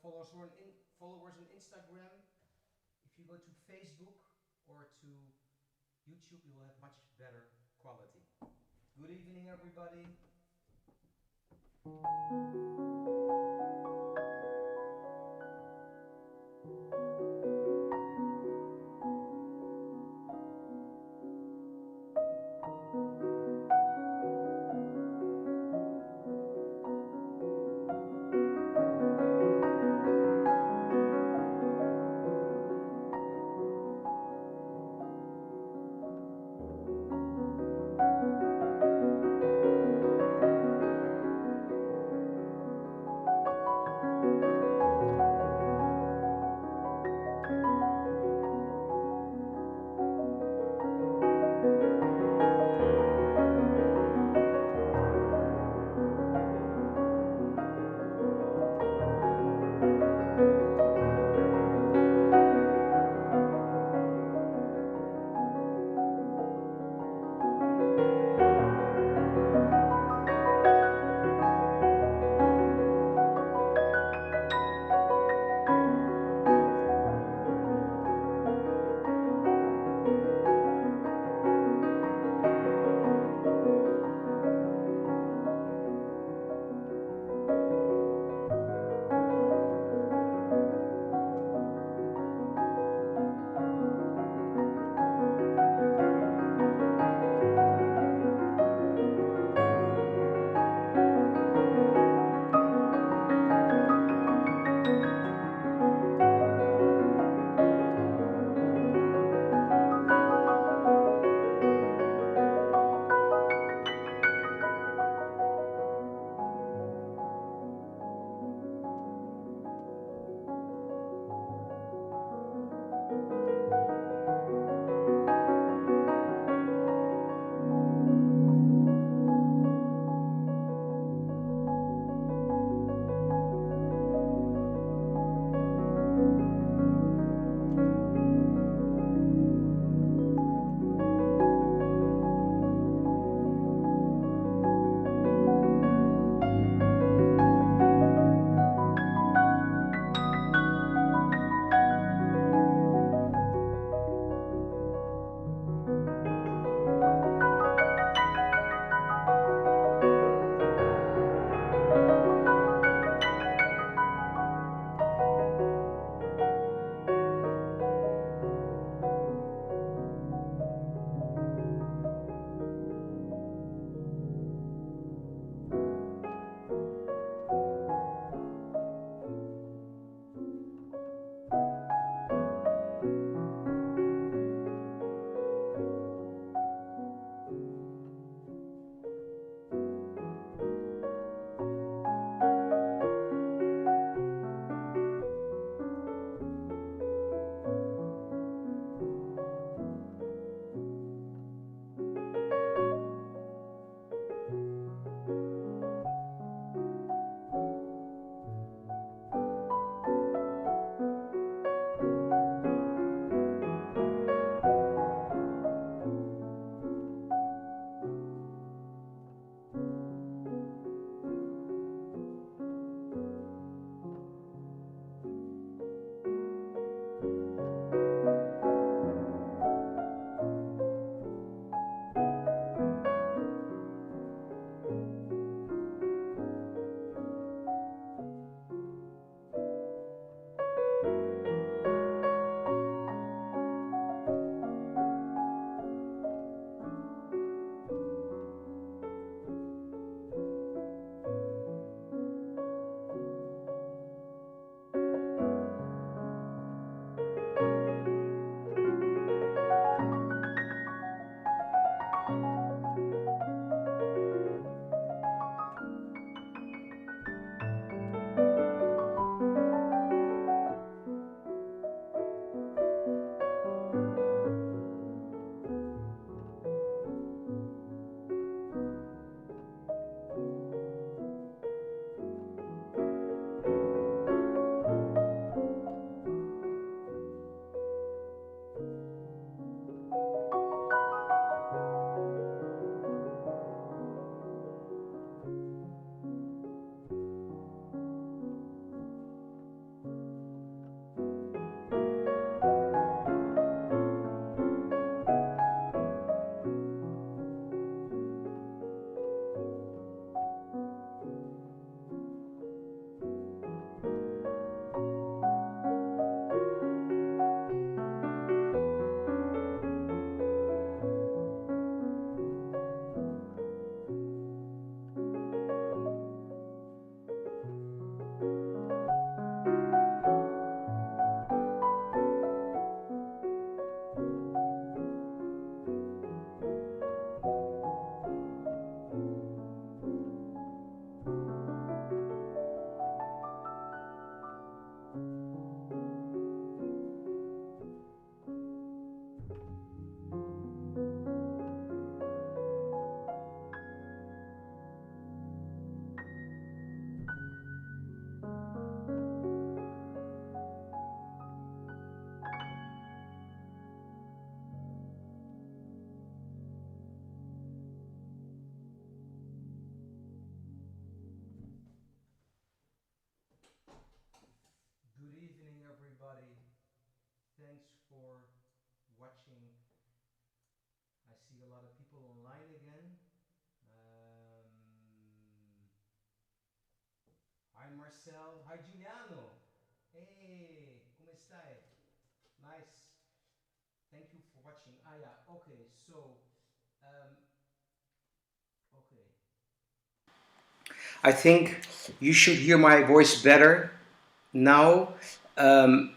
followers on Instagram. If you go to Facebook or to YouTube, you will have much better quality. Good evening, everybody. Thanks for watching. I see a lot of people online again. Hi Marcel. Hi Giuliano. Hey, come stai? Nice. Thank you for watching. Ah, yeah. Okay. So, okay. I think you should hear my voice better now. Um,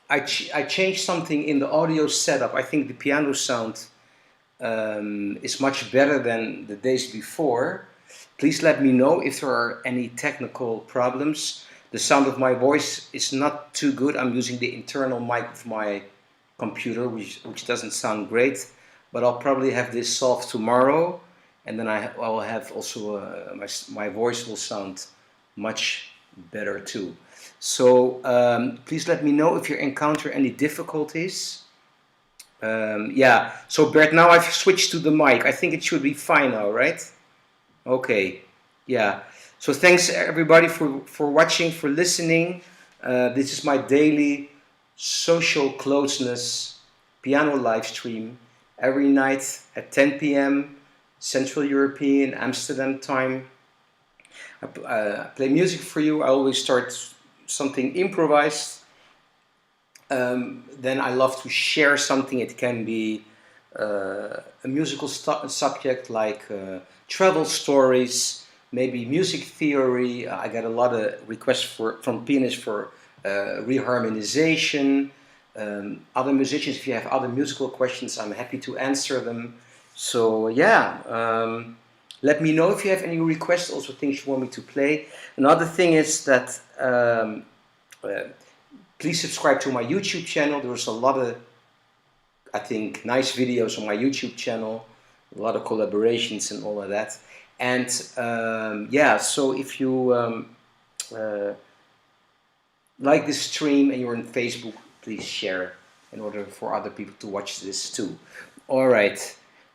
I changed something in the audio setup. I think the piano sound is much better than the days before. Please let me know if there are any technical problems. The sound of my voice is not too good. I'm using the internal mic of my computer, which doesn't sound great, but I'll probably have this solved tomorrow, and then I will have also my voice will sound much better too. So please let me know if you encounter any difficulties. Yeah, so Bert, now I've switched to the mic. I think it should be fine now, right? Okay, yeah. So thanks everybody for watching, for listening. This is my daily social closeness piano live stream every night at 10 p.m. Central European Amsterdam time. I play music for you. I always start something improvised. Then I love to share something. It can be a musical subject like travel stories, maybe music theory. I get a lot of requests from pianists for reharmonization. Other musicians, if you have other musical questions, I'm happy to answer them. So yeah, let me know if you have any requests, also things you want me to play. Another thing is that please subscribe to my YouTube channel. There's a lot of, I think, nice videos on my YouTube channel, a lot of collaborations and all of that. And yeah, so if you like this stream and you're on Facebook, please share in order for other people to watch this too. All right.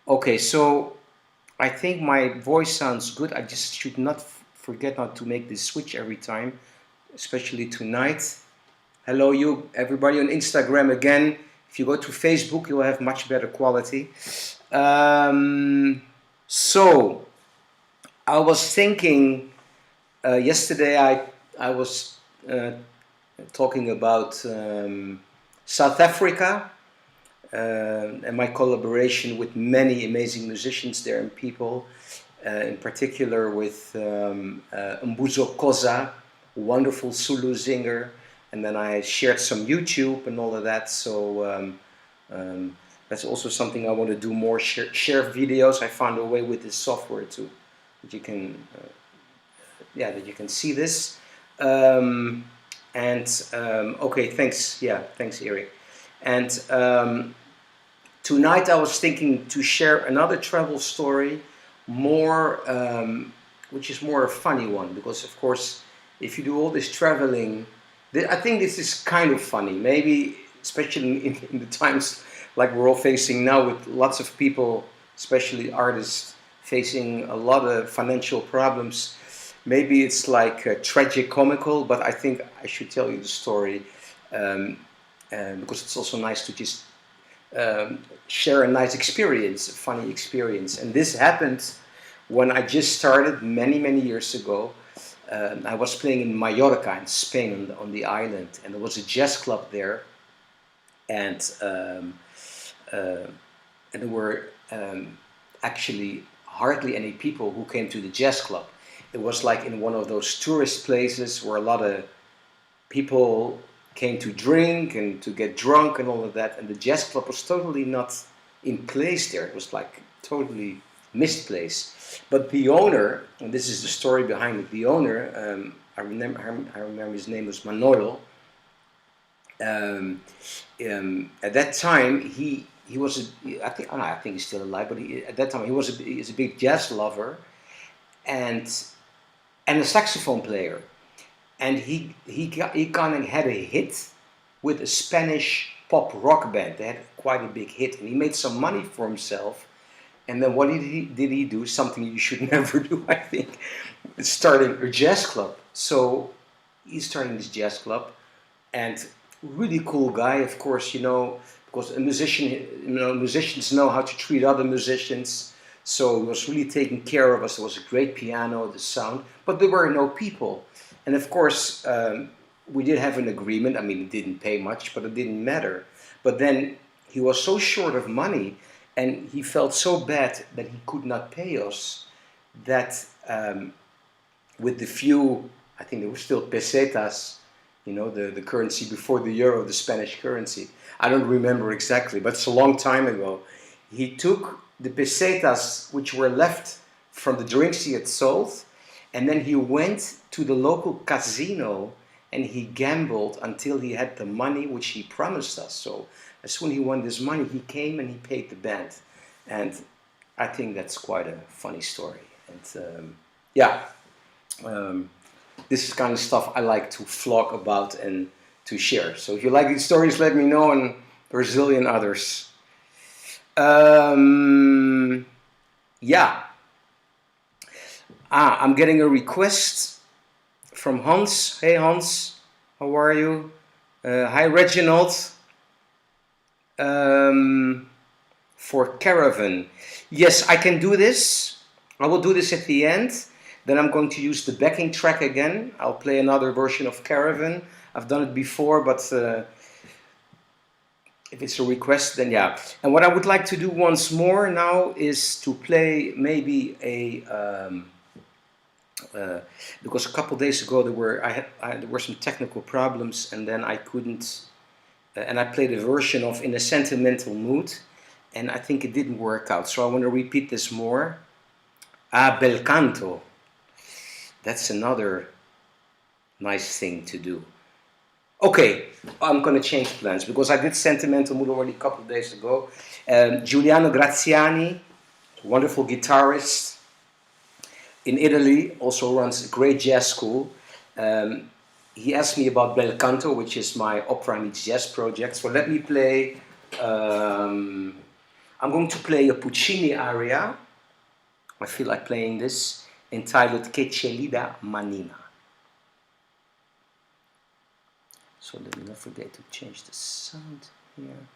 Okay, so I think my voice sounds good. I just should not forget not to make this switch every time, especially tonight. Hello, you everybody on Instagram again. If you go to Facebook, you'll have much better quality. So I was thinking yesterday. I was talking about South Africa and my collaboration with many amazing musicians there and people. In particular with Mbuzo Koza, wonderful Zulu singer. And then I shared some YouTube and all of that. So that's also something I want to do more. Share videos. I found a way with this software too, that you can, yeah, that you can see this. Okay, thanks. Yeah, thanks, Eric. And tonight I was thinking to share another travel story, more, which is more a funny one, because of course, if you do all this traveling. I think this is kind of funny, maybe especially in the times like we're all facing now with lots of people, especially artists, facing a lot of financial problems. Maybe it's like tragic comical, but I think I should tell you the story because it's also nice to just share a nice experience, a funny experience. And this happened when I just started many years ago. I was playing in Mallorca in Spain on the island, and there was a jazz club there, and there were actually hardly any people who came to the jazz club. It was like in one of those tourist places where a lot of people came to drink and to get drunk and all of that, and the jazz club was totally not in place there. It was like totally misplaced. But the owner, and this is the story behind it, the owner, I remember his name was Manolo. At that time, he was, I think he's still alive, but at that time he's a big jazz lover and a saxophone player. And he kind of had a hit with a Spanish pop rock band. They had quite a big hit, and he made some money for himself. And then what did he do? Something you should never do, I think. Starting a jazz club. So he's starting this jazz club, and really cool guy, of course, because a musician, musicians know how to treat other musicians. So he was really taking care of us. There was a great piano, the sound, but there were no people. And of course, we did have an agreement. I mean, it didn't pay much, but it didn't matter. But then he was so short of money, and he felt so bad that he could not pay us, that with the few, I think there were still pesetas, the currency before the euro, the Spanish currency. I don't remember exactly, but it's a long time ago. He took the pesetas which were left from the drinks he had sold, and then he went to the local casino and he gambled until he had the money which he promised us. So as soon as he won this money, he came and he paid the band. And I think that's quite a funny story. And yeah, this is kind of stuff I like to vlog about and to share. So if you like these stories, let me know, and there are a zillion others. Yeah. I'm getting a request from Hans. Hey Hans, how are you? Hi Reginald. For Caravan. Yes, I can do this. I will do this at the end. Then I'm going to use the backing track again. I'll play another version of Caravan. I've done it before, but if it's a request, then yeah. And what I would like to do once more now is to play maybe because a couple days ago there were some technical problems, and then I couldn't, and I played a version of In a Sentimental Mood, and I think it didn't work out. So I want to repeat this more. Bel canto. That's another nice thing to do. Okay, I'm going to change plans because I did Sentimental Mood already a couple of days ago. Giuliano Graziani, wonderful guitarist in Italy, also runs a great jazz school. He asked me about Bel Canto, which is my opera meets jazz project. So let me play. I'm going to play a Puccini aria. I feel like playing this, entitled Che Celida Manina. So let me not forget to change the sound here.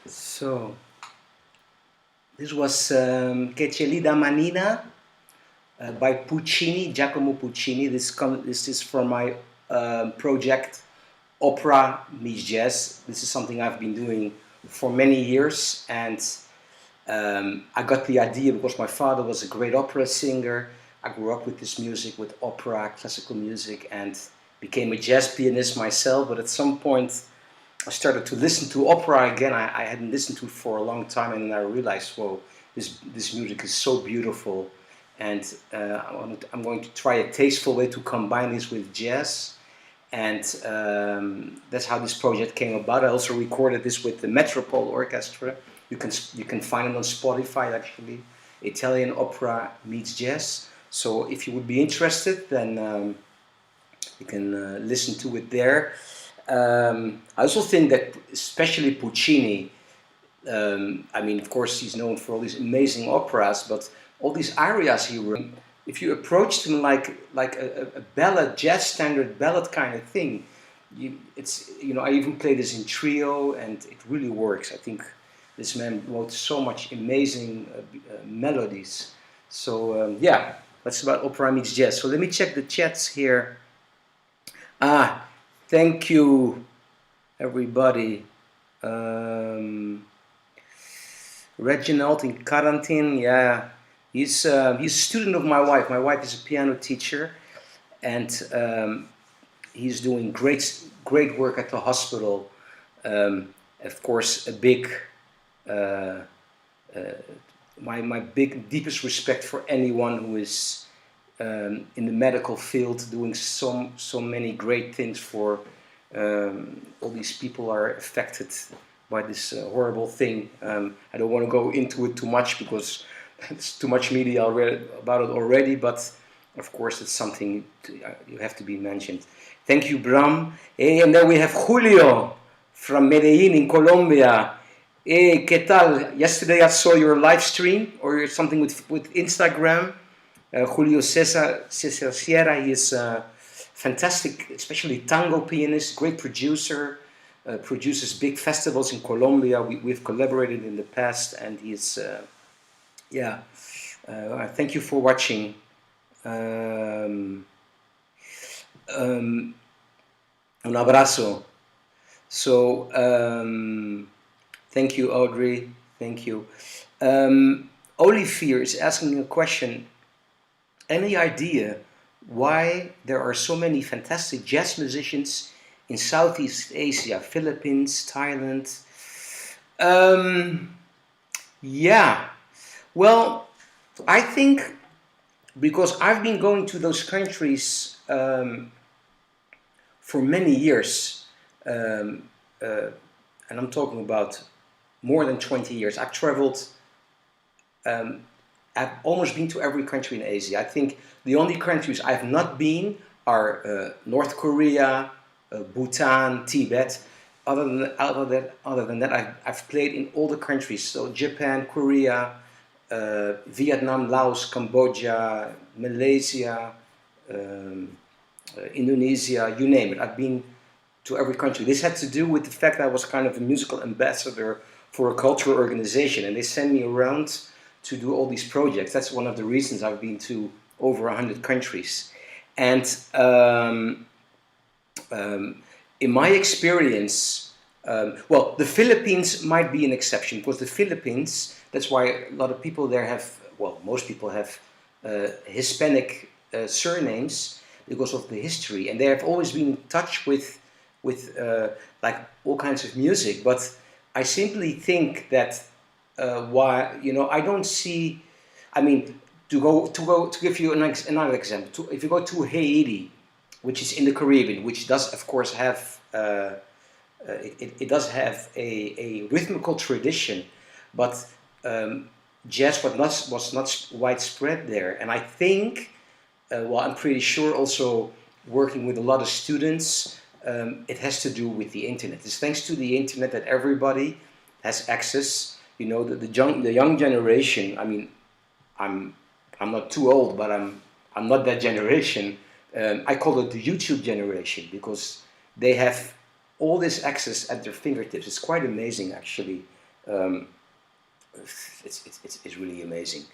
So this was Che Celida Manina by Puccini, Giacomo Puccini. This is from my project Opera Meets Jazz. This is something I've been doing for many years, and I got the idea because my father was a great opera singer. I grew up with this music, with opera, classical music, and became a jazz pianist myself. But at some point, I started to listen to opera again. I hadn't listened to it for a long time, and then I realized, whoa, this music is so beautiful, and I'm going to try a tasteful way to combine this with jazz, and that's how this project came about. I also recorded this with the Metropole Orchestra. You can find it on Spotify actually. Italian Opera Meets Jazz. So if you would be interested, then you can listen to it there. I also think that especially Puccini, I mean, of course, he's known for all these amazing operas, but all these arias he wrote, if you approached him like a ballad, jazz standard ballad kind of thing, I even play this in trio, and it really works. I think this man wrote so much amazing melodies. So yeah, that's about Opera Meets Jazz. So let me check the chats here. Thank you, everybody. Reginald in quarantine, yeah. He's a student of my wife. My wife is a piano teacher, and he's doing great work at the hospital. Of course, a big, my deepest respect for anyone who is in the medical field doing so many great things for all these people are affected by this horrible thing. I don't want to go into it too much because it's too much media about it already, but of course it's something you have to be mentioned. Thank you, Bram. Hey, and then we have Julio from Medellin in Colombia. Hey, ¿qué tal? Yesterday I saw your live stream or something with Instagram. Julio Cesar Sierra, he is fantastic, especially tango pianist, great producer, produces big festivals in Colombia. We've collaborated in the past, and he's, thank you for watching. Un abrazo. So, thank you, Audrey. Thank you. Olivier is asking a question. Any idea why there are so many fantastic jazz musicians in Southeast Asia, Philippines, Thailand? Yeah, well, I think because I've been going to those countries for many years, and I'm talking about more than 20 years. I've traveled, I've almost been to every country in Asia. I think the only countries I've not been are North Korea, Bhutan, Tibet. Other than that, I've played in all the countries. So Japan, Korea, Vietnam, Laos, Cambodia, Malaysia, Indonesia, you name it. I've been to every country. This had to do with the fact that I was kind of a musical ambassador for a cultural organization, and they sent me around to do all these projects. That's one of the reasons I've been to over 100 countries. And in my experience, well, the Philippines might be an exception, because the Philippines, that's why a lot of people there have, well, most people have Hispanic surnames because of the history, and they have always been in touch with like all kinds of music. But I simply think that why, I don't see, I mean, to give you another example, if you go to Haiti, which is in the Caribbean, which does of course have it does have a rhythmical tradition, but jazz was not widespread there. And I think, well, I'm pretty sure also working with a lot of students, it has to do with the internet. It's thanks to the internet that everybody has access. The young generation. I mean, I'm not too old, but I'm not that generation. I call it the YouTube generation, because they have all this access at their fingertips. It's quite amazing, actually. Um, it's really amazing.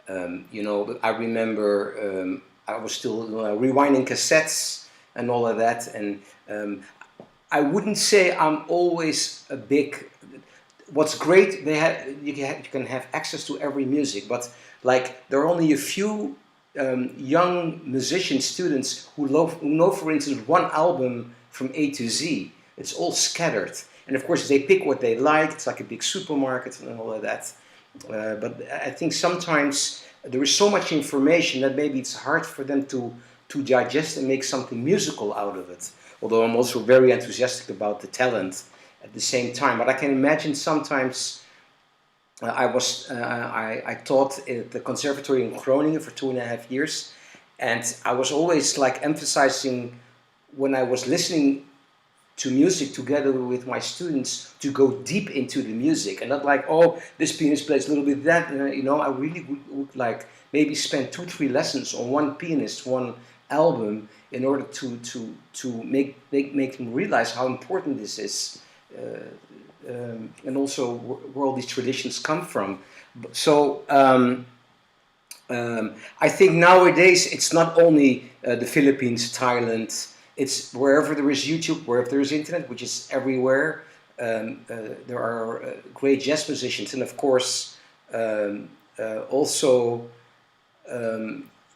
You know, I remember I was still rewinding cassettes and all of that, and I wouldn't say I'm always a big. What's great, you can have access to every music, but like there are only a few young musician students who know, for instance, one album from A to Z. It's all scattered, and of course they pick what they like. It's like a big supermarket and all of that. But I think sometimes there is so much information that maybe it's hard for them to digest and make something musical out of it. Although I'm also very enthusiastic about the talent at the same time. But I can imagine sometimes I taught at the conservatory in Groningen for 2.5 years, and I was always like emphasizing when I was listening to music together with my students to go deep into the music and not like, oh, this pianist plays a little bit that. You know, I really would like maybe spend 2 3 lessons on one pianist, one album, in order to make them realize how important this is, and also where all these traditions come from. So I think nowadays it's not only the Philippines, Thailand, it's wherever there is YouTube, wherever there is internet, which is everywhere. There are great jazz musicians, and of course, also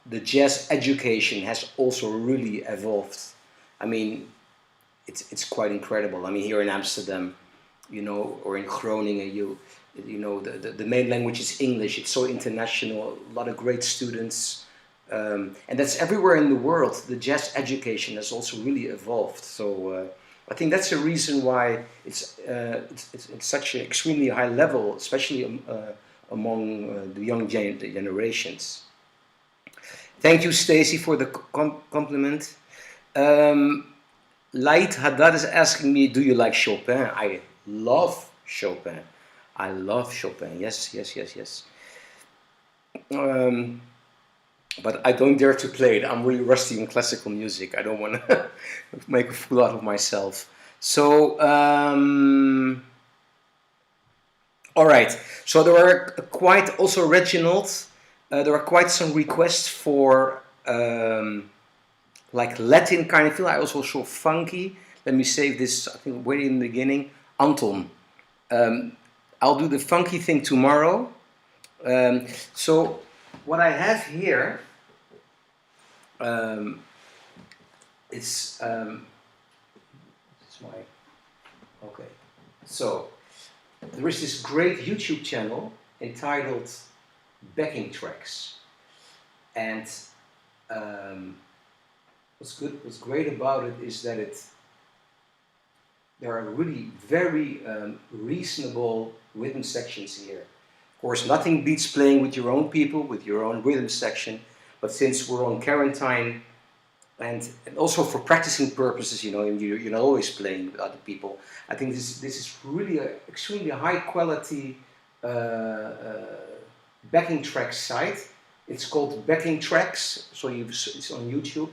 the jazz education has also really evolved. I mean, it's quite incredible. I mean, here in Amsterdam, you know, or in Groningen, you know, the main language is English. It's so international. A lot of great students, and that's everywhere in the world. The jazz education has also really evolved. So I think that's the reason why it's such an extremely high level, especially among the young generations. Thank you, Stacy, for the compliment. Light Haddad is asking me, do you like Chopin? I love Chopin. I love Chopin. Yes, yes, yes, yes. But I don't dare to play it. I'm really rusty in classical music. I don't want to make a fool out of myself. So, all right. So there are quite also Reginald. There are quite some requests for like Latin kind of feel. I also saw funky. Let me save this. I think way in the beginning. Anton. I'll do the funky thing tomorrow. So what I have here is it's my okay. So there is this great YouTube channel entitled Backing Tracks, and what's great about it is that there are really very reasonable rhythm sections here. Of course, nothing beats playing with your own people, with your own rhythm section, but since we're on quarantine, and also for practicing purposes, you know, and you're not always playing with other people, I think this is really an extremely high quality backing track site. It's called Backing Tracks, so it's on YouTube.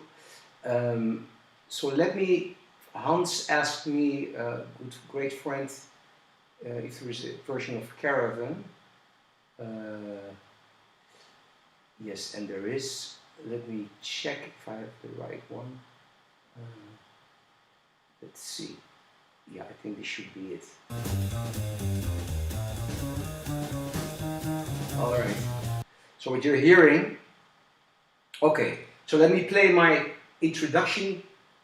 So let me, Hans asked me, a great friend, if there is a version of Caravan. Yes, and there is. Let me check if I have the right one. Let's see. Yeah, I think this should be it. All right. So what you're hearing, okay. So let me play my introduction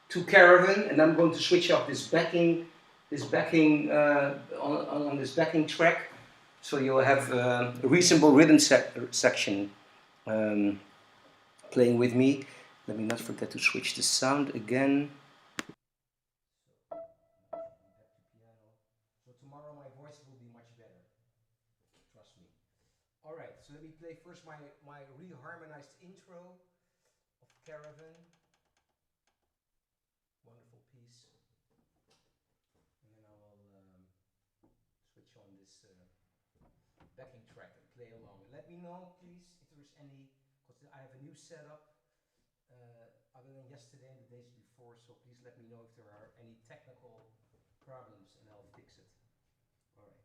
to Caravan, and I'm going to switch off this backing on this backing track, so you'll have a reasonable rhythm section playing with me. Let me not forget to switch the sound again. So tomorrow my voice will be much better. Trust me. All right, so let me play first my reharmonized intro of Caravan. Wonderful piece. And then I will switch on this backing track and play along. And let me know, please, if there's any, because I have a new setup other than yesterday and the days before. So please let me know if there are any technical problems, and I'll fix it. All right.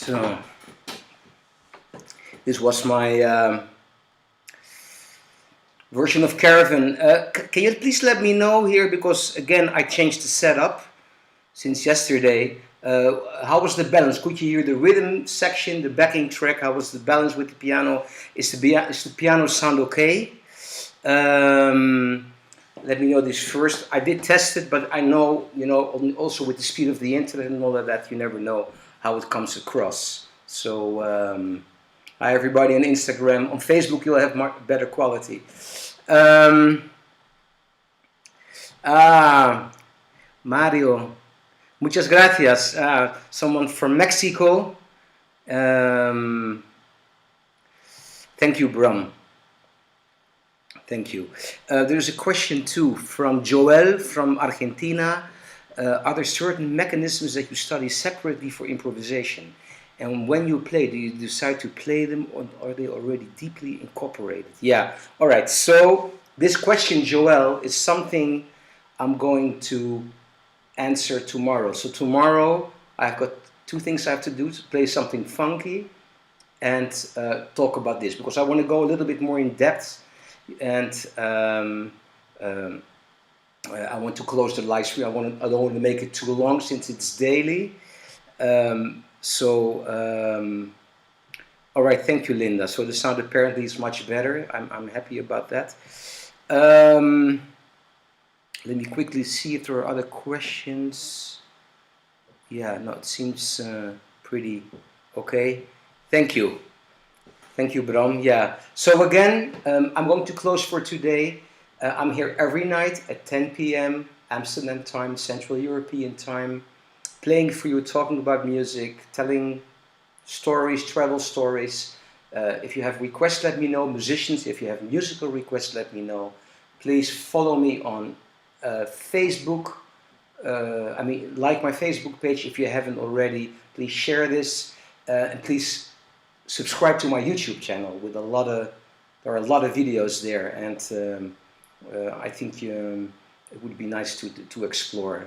So this was my version of Caravan. Can you please let me know here, because again I changed the setup since yesterday. How was the balance? Could you hear the rhythm section, the backing track? How was the balance with the piano? Is the piano sound okay? Let me know this first. I did test it, but I know, also with the speed of the internet and all of that, you never know how it comes across. So, hi everybody on Instagram. On Facebook, you'll have better quality. Mario, muchas gracias. Someone from Mexico. Thank you, Bram. Thank you. There's a question too from Joel from Argentina. Are there certain mechanisms that you study separately for improvisation? And when you play, do you decide to play them, or are they already deeply incorporated? Yeah. All right. So this question, Joel, is something I'm going to answer tomorrow. So tomorrow I've got two things I have to do: to play something funky and talk about this, because I want to go a little bit more in depth. And I want to close the live stream. I don't want to make it too long since it's daily. All right, thank you, Linda. So the sound apparently is much better. I'm happy about that. Let me quickly see if there are other questions. Yeah, no, it seems pretty okay. Thank you. Thank you, Bram. Yeah. So again, I'm going to close for today. I'm here every night at 10 p.m. Amsterdam time, Central European time, playing for you, talking about music, telling stories, travel stories. If you have requests, let me know. Musicians, if you have musical requests, let me know. Please follow me on Facebook. Like my Facebook page if you haven't already. Please share this, and please subscribe to my YouTube channel. There are a lot of videos there, and I think it would be nice to explore.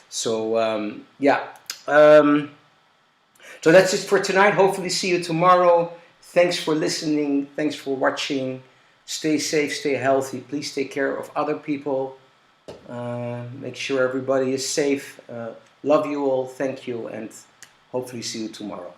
So that's it for tonight. Hopefully see you tomorrow. Thanks for listening. Thanks for watching. Stay safe, stay healthy. Please take care of other people. Make sure everybody is safe. Love you all. Thank you, and hopefully see you tomorrow.